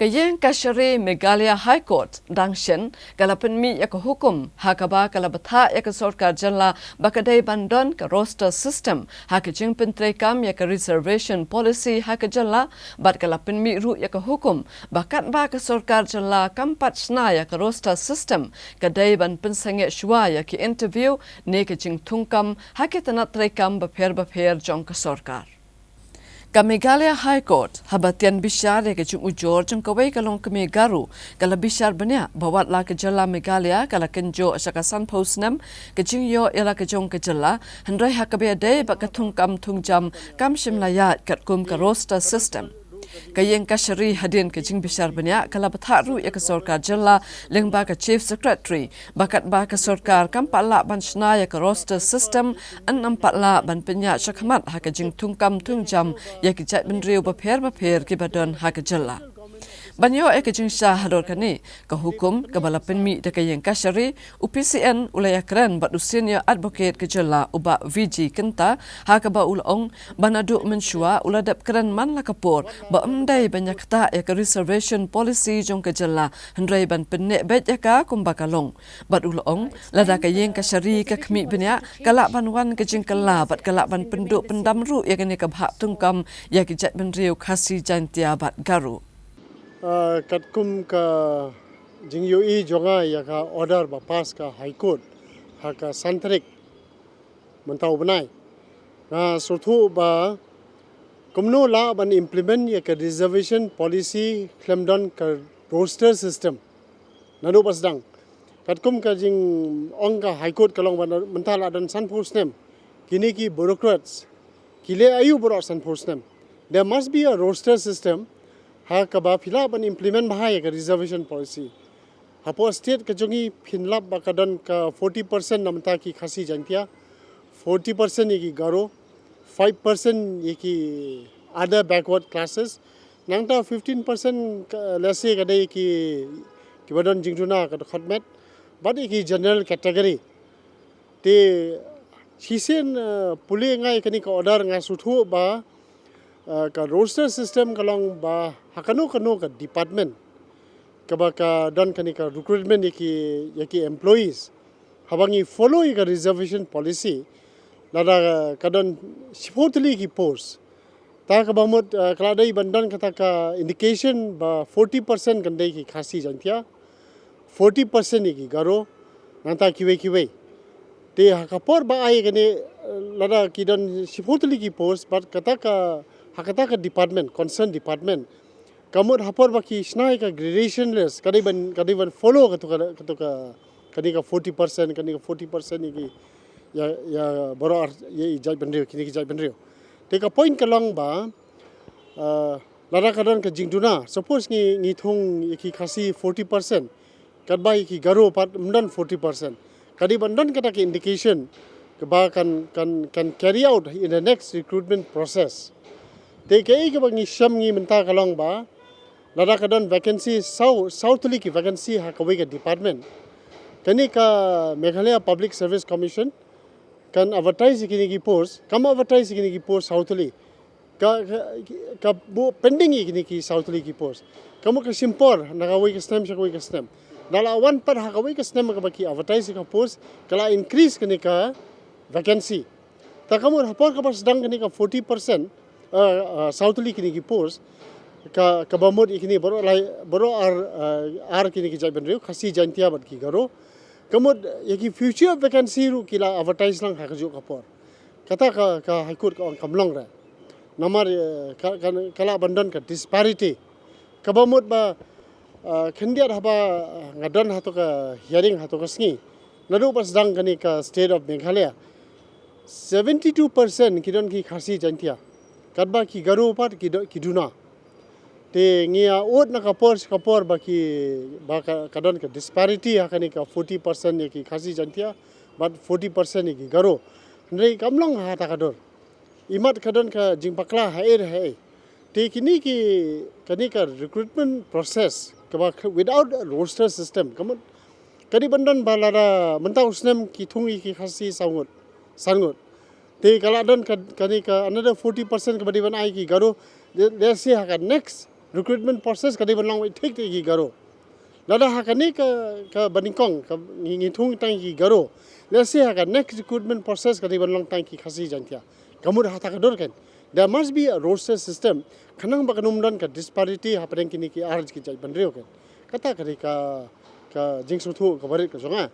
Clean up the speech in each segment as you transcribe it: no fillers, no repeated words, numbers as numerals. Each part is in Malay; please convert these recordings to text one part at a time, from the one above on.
Iingkashari Meghalaya High Court dangshen kalapan mi yak hukum hakaba kalabatha yak Sorkar jalla bakadai bandon ka roster system hak Jingthungkam yak reservation policy hak jalla bat kalapan mi ru yak hukum bakat ba ka Sorkar jalla kampat sna yak roster system kadai ban Pynsangeh shwa yak interview ne ka Jingthungkam hak Tnad bapher jong ka Sorkar. Ka Meghalaya High Court habatian bishar ya kecung ujor jong kawai kalong kami garu kala bishar banyak bawat la ke jala Meghalaya kala kenjo asakasan posnam kecung yo ila kejong ke jala handrai hakabe day bak Jingthungkam tungjam kam shimlayat kat kum ka roster system. Ka Iingkashari hadin ke jing bishar banyak kala batharu ya ke Sorkar jalla lengba ka chief secretary bakat ba ka Sorkar kam pala ban shna ya ka roster system an nampatla ban penya shakmat ha ka Jingthungkam tungjam ya ki jat benriu bapher ki badon ha ka jalla. Banyo ke jing sha hador kani ka hukum ka balapen mi de ka Iingkashari UPCN ulaya keren bat senior advocate ke jalla uba VG kenta ha ka ba ulong banadu menshua uladap keren man la kapor ba amdai banyak ta ya ka reservation policy jong ke jalla handrai ban penne bet ya ka kumbakalong bat ulong lada ka Iingkashari ka kmi benya kala ban wan ke jing kala bat kala ban penduk pendam ru ya kani ka Jingthungkam ya ki jat benriu khasi jantia bat garu. Katkum ka jingyu jonga ya ka order ba pas ka high court ha ka santrik mentau benai na surtu ba kumno la ban implement ya ka reservation policy klemdon ka roster system nanu pasdang katkum ka jing ong ka high court kalong ban mentala dan san posnem kini ki bureaucrats kile ayu boro san posnem there must be a roster system ha kaba phila ban implement bahaya ka reservation policy hapo state ka jongi phinlap ba kadon ka 40% namta ki khasi jantia 40% ki garo 5% ki other backward classes nangta 15% lesse ka dei ki badon jingtuna ka khatmet but ki general category te chisen puli ngai kani ka order nga suthu ba ka roster system kalong ba hakano ka department kaba ka don kani ka recruitment yaki employees habangi follow ka reservation policy lada ka don supposedly ki post ta ka bamot kladai bandan kata ka indication ba 40% kandai ki khasi jantia 40% ki garo nanta kiwe te hakapor ba ai kani lada ki don supposedly ki post but kata ka hakata ka department concerned department kamut hapor baki snai ka gradationless kadiban follow ka kani ka 40% kani ka 40% ki ya baro ye jai benrio kini ki jai benrio te ka point kalong ba lara kadon ka jingduna suppose ni thong ki khasi 40% kadbai ki garo pat mdan 40% kadiban don kata ki indication ka ba kan carry out in the next recruitment process te kei ka bangi sham ngi menta kalong ba lada kadon vacancy southly ki vacancy ha kawai ka department kani ka Meghalaya Public Service Commission kan advertise kini ki post kam advertise kini ki post southly ka pending kini ki southly ki post kamu ka simpor nakawai ka stem dala one par ha kawai ka stem ka baki advertise ka post kala increase kini ka vacancy ta kamu hapor ka sedang kini ka 40% southly kini ki post ka bamod ikini boro ar kini ki jaiben riu khasi jantia bat ki garo kamod yaki future vacancy ru kila advertise lang hakaju kapor kata ka high court ka kamlong ra namar kala bandon ka disparity ka bamod ba khendiar haba ngadon hato ka hearing hato ka sngi nadu pas dang kani ka state of Meghalaya 72% kidon ki khasi jantia kadba ki garo pat kiduna te ngia ot na kapor baki kadon ka disparity hakani ka 40% ki khasi jantia but 40% ki garo ndrei kamlong ha ta kador imat kadon ka jingpakla hai te kini ka recruitment process kaba without a roster system kamut kadi bandan balara mentau snem ki thungi ki khasi sangot te kala don kani ka another 40% kabadi ban ai ki garo let's say ha next recruitment process kadi banlang wai thik ti garo lada hakani ka baningkong ka ngithung tang ki garo lesi haka next recruitment process kadi banlang tang ki khasi jantia kamur hata ka dor kan there must be a roster system khanang bakanum don ka disparity hapeng kini ki arj ki jai banreo kan kata kari ka jingsuthu ka barit ka jonga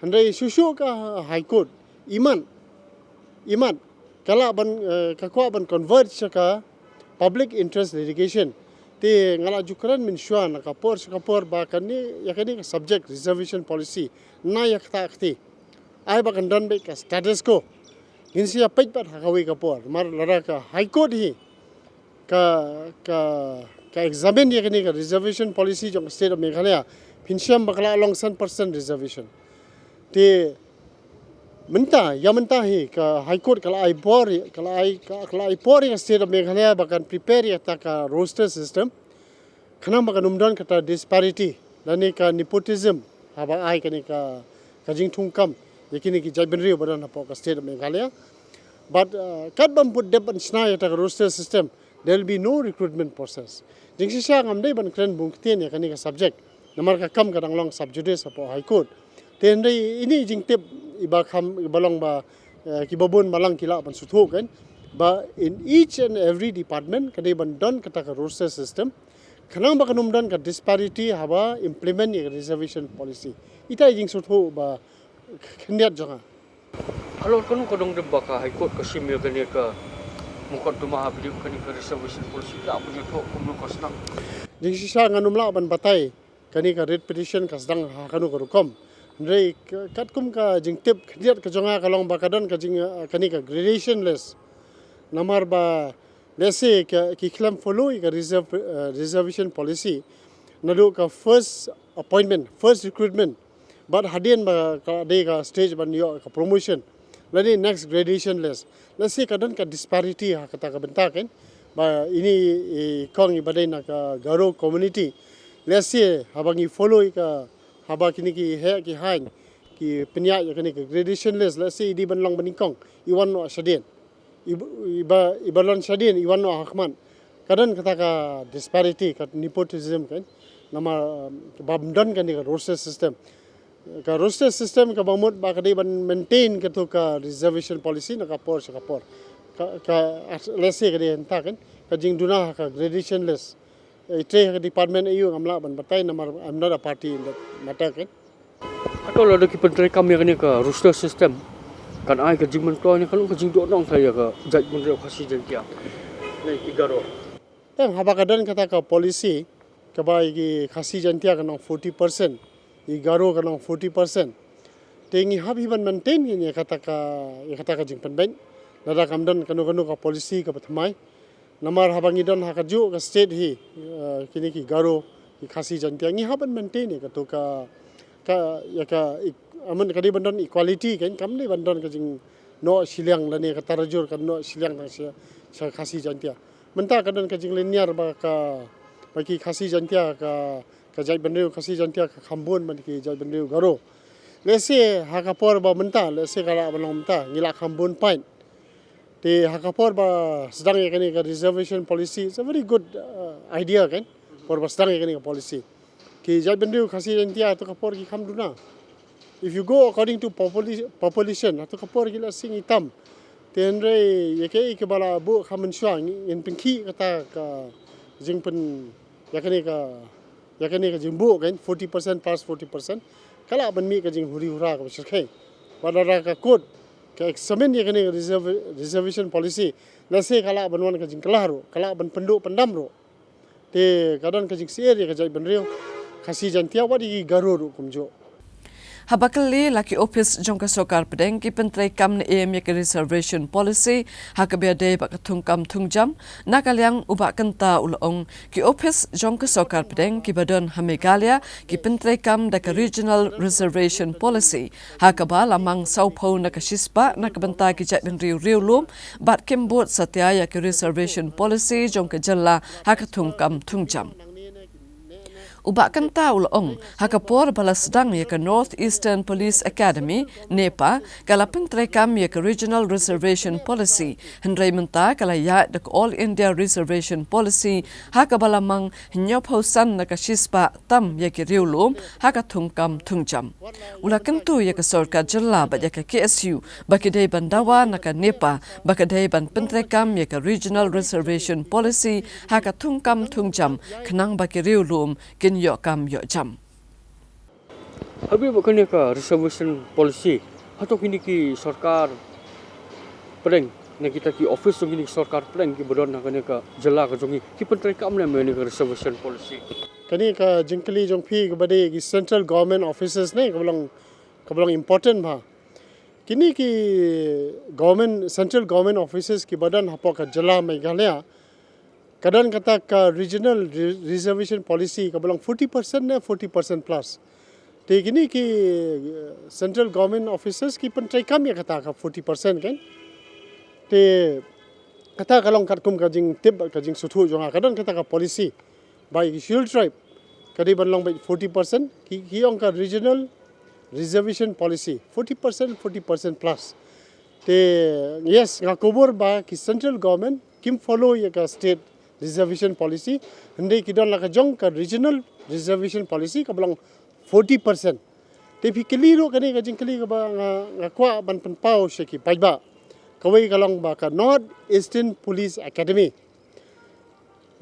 handai susu ka high court iman kala ban kakwa ban convert ka public interest litigation te ngala jukran min shwa na kapor ba kani yakani subject reservation policy na yakta akti ai ba kan dan be ka status ko insia pait pat hakawi kapor mar lara ka high court hi ka examine yakani ka reservation policy jong state of Meghalaya pinsyam bakla along 100% reservation te mentah hi ka high court kala ai por yang state of Meghalaya bakan prepare ya ka roster system khanang bakan umdan kata disparity lani ka nepotism haba ai kani ka Jingthungkam yakini ki jaibenri badan apa ka state of Meghalaya but kat bam put dep sna ya ka roster system there will be no recruitment process jingsisa ngamdai ban kren bungtien ya kani ka subject namar ka kam kadang long subjudice apa high court tendai ini jingtip iba kham balong ba kibabun malang kila ban suthu kan ba in each and every department kadai ban don kata ka roster system khanang ba kanum don ka disparity haba implement ya reservation policy ita jing suthu ba khendiat jonga alor kanu kadong de baka high court ka simya gani ka mukot tumaha bidi kani ka reservation policy la punya thok kumnu kosnang jing sisa nganum la ban batai kani ka red petition kasdang ha kanu ka rukom Ndrei katkum ka jingtip khdiat ka jonga kalong bakadon ka jing kani ka gradation less namar ba lese ka ki khlam follow ka reservation policy nadu ka first appointment first recruitment but hadien ba ka de ka stage ban yo ka promotion lani next gradation less lese kadon ka disparity ha kata ka bentaken ba ini kong ibadai na ka garo community lese habangi follow ka haba kini ki he ki hain ki penya ya kini gradation list let's say di banlang baningkong iwan no sadien ibalon sadien iwan no hakman kadan kata ka disparity ka nepotism kan nama babdon kan ka roster system ka bamut ba kadai ban maintain ka to ka reservation policy na ka por let's say kadai enta kan ka jing duna ka gradation list Ite department EU ngamla ban batai namar I'm not a party in that matter kan. Atau ada ki penteri kami kani ka roster system kan ai ka jingman ko ni kalau ka jing do nong saya ka jaj mun khasi jantia nei igaro tang haba kadan kata ka policy ka ba ki khasi jantia ka 40% igaro ka 40% tengi habi ban maintain ni kata ka jingpan ben lada kamdan kanu ka policy ka patmai namar habangi don hakaju ka state hi kini ki garo ki khasi jantia ngi haban maintain ka to ka aman kadi bandon equality kan kamne bandon ka jing no silyang lani ka tarajur kan no silyang nang sa khasi jantia menta kadon ka jing linear ba ki khasi jantia ka jai bandeu khasi jantia ka khambun man ki jai bandeu garo lese hakapor ba menta lese kala balong menta ngila khambun pain te hakapor ba sedang yakani ka reservation policy it's a very good idea kan por ba sedang yakani ka policy ki jai bendu khasi jantia to kapor ki khamduna if you go according to population to kapor ki la sing itam tenre yake ke bala bu khamen swang in pinki kata ka jingpen yakani ka jimbu kan 40% plus 40% kala ban mi ka jing huri hura ka sirkai badara ka code ka examine ya kani reservation policy lase kala banwan ka jing kelaro kala ban penduk pendam ro te kadon ka jing sier ya ka jai benrio khasi jantia wadi garo ro kumjo Habakali laki office jongka Sorkar pedeng ki pentrai kam ne em ke reservation policy hakabia de bak thungkam thungjam nakaliang uba kanta ulong ki office jongka Sorkar pedeng ki badon Meghalaya ki pentrai kam da regional reservation policy hakaba lamang saupho na kasispa nakabanta ki jat ben riu lum bat kembot satya ya ki reservation policy jongka jalla hakathungkam thungjam ubak kanta ulong hakapor balasdang ya ke North Eastern Police Academy nepa kala pentrekam ya ke Regional Reservation Policy hendrai menta kala ya de All India Reservation Policy hakabalamang nyop hosan na kashispa tam ya ke riulum hakathungkam thungjam ula kentu ya ke Sorkar jilla ba ya ke KSU bakidai bandawa na ka nepa bakidai ban pentrekam ya ke Regional Reservation Policy hakathungkam thungjam kenang baki riulum kin yokam yokjam. Habis bukannya ka reservation policy atau kini ki Sorkar pereng na kita ki office kini Sorkar pereng ki bodon na kani ka jela ka jongi ki pentrekam na me ka reservation policy kani ka jingkali jong phi ke bade ki central government offices ne kablong important ba kini ki government central government offices ki badan hapo ka jela Meghalaya kadang kata ka regional reservation policy kablong 40% ne 40% plus te kini ki central government offices ki pentrekam ya kata ka 40% kan te kata kalong katkum ka jing tip ka jing suthu jonga kadang kata ka policy by shield tribe kadi banlong by 40% ki ong ka regional reservation policy 40% plus te yes ngakubur ba ki central government kim follow ya ka state reservation policy hendai kidon la ka jong ka regional reservation policy ka belang 40% te pikili ro kani ka jingkali ka ba ngakwa ban penpau sheki paiba kawai kalong ba ka North Eastern Police Academy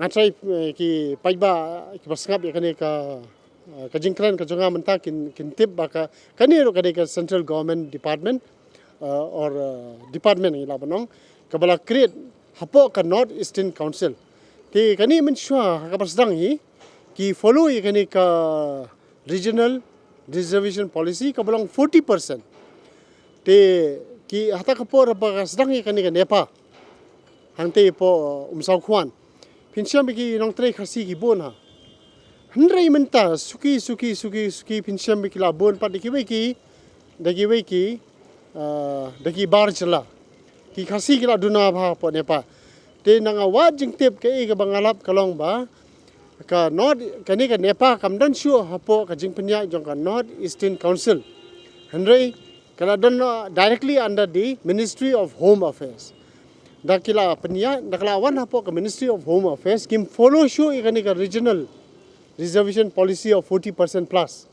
ngatrai ki paiba ki basngap ya kani ka jingkran ka jonga menta kin tip ba ka kani ro kani ka central government department or department ila banong ka bala create hapo ka North Eastern Council te kani mensua ka basdang hi ki follow ye kani ka regional reservation policy ka belong 40% te ki hata ka por ba sedang ye kani ka nepa hangte po umsau khwan pinsiam ki nong tre khasi ki bon ha hendrai menta suki pinsiam ki la bon pa daki we ki daki bar chela ki khasi ki la duna bha po nepa te nanga wajing tip ke ka bangalap kalong ba ka North kani ka nepa kamdan shu hapo ka jingpenya jong ka North Eastern Council hendrai kala don directly under the Ministry of Home Affairs dakila penya dakala wan hapo ka Ministry of Home Affairs kim follow shu kani ka regional reservation policy of 40% plus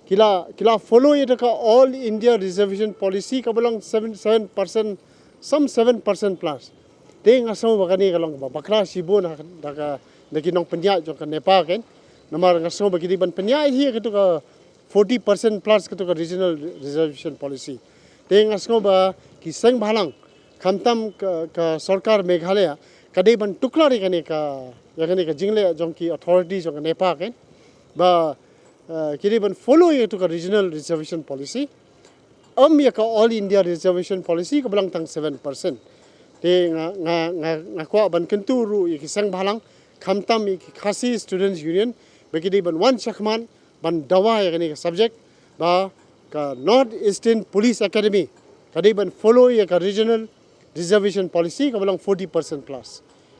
kila follow it ka all India reservation policy ka belong 7% some 7% plus te ngasau bakani kalong bakra sibon daka dakinong penya jong ka nepa ken namar ngasau bakidi ban penya hi ka to ka 40% plus ka to ka regional reservation policy te ngasau ba ki sang bhalang khamtam ka Sorkar Meghalaya kadai ban tukla ri kani ka yakani ka jingle jong ki authorities jong ka nepa ken ba kiri ban follow ye to ka regional reservation policy ya ka all India reservation policy ka belang tang 7% te nga kwa ban kenturu ki sang bhalang khamtam ki khasi students union bekidi ban wan chakman ban dawa ya kani subject ba ka North Eastern Police Academy kadai ban follow ya ka regional reservation policy ka belang 40% plus